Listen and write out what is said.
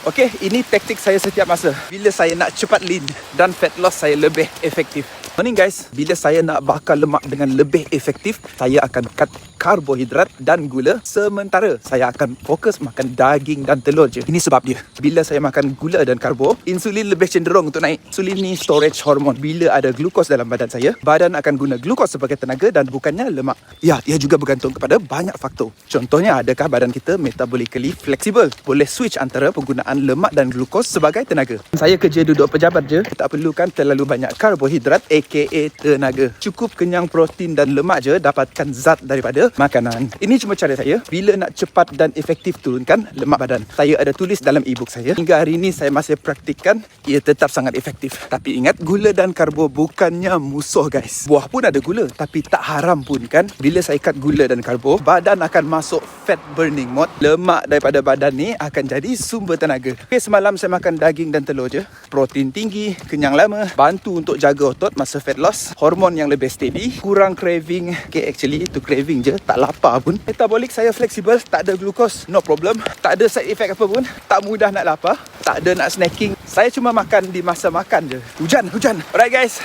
Okey, ini taktik saya setiap masa. Bila saya nak cepat lean dan fat loss saya lebih efektif. Morning guys, bila saya nak bakar lemak dengan lebih efektif, saya akan cut karbohidrat dan gula. Sementara saya akan fokus makan daging dan telur je. Ini sebab dia. Bila saya makan gula dan karbo, insulin lebih cenderung untuk naik. Insulin ni storage hormon. Bila ada glukos dalam badan saya, badan akan guna glukos sebagai tenaga dan bukannya lemak. Ya, ia juga bergantung kepada banyak faktor. Contohnya, adakah badan kita metabolically flexible? Boleh switch antara penggunaan lemak dan glukos sebagai tenaga. Saya kerja duduk pejabat je, tak perlukan terlalu banyak karbohidrat aka tenaga. Cukup kenyang protein dan lemak je dapatkan zat daripada makanan. Ini cuma cara saya bila nak cepat dan efektif turunkan lemak badan. Saya ada tulis dalam e-book saya. Hingga hari ini saya masih praktikkan. Ia tetap sangat efektif. Tapi ingat, gula dan karbo bukannya musuh guys. Buah pun ada gula, tapi tak haram pun kan. Bila saya cut gula dan karbo, badan akan masuk fat burning mode. Lemak daripada badan ni akan jadi sumber tenaga. Okay, semalam saya makan daging dan telur je. Protein tinggi, kenyang lama, bantu untuk jaga otot masa fat loss, hormon yang lebih steady, kurang craving. Okay, actually itu craving je, tak lapar pun. Metabolik saya fleksibel, tak ada glukos, no problem. Tak ada side effect apa pun, tak mudah nak lapar, tak ada nak snacking. Saya cuma makan di masa makan je. Hujan. Alright guys,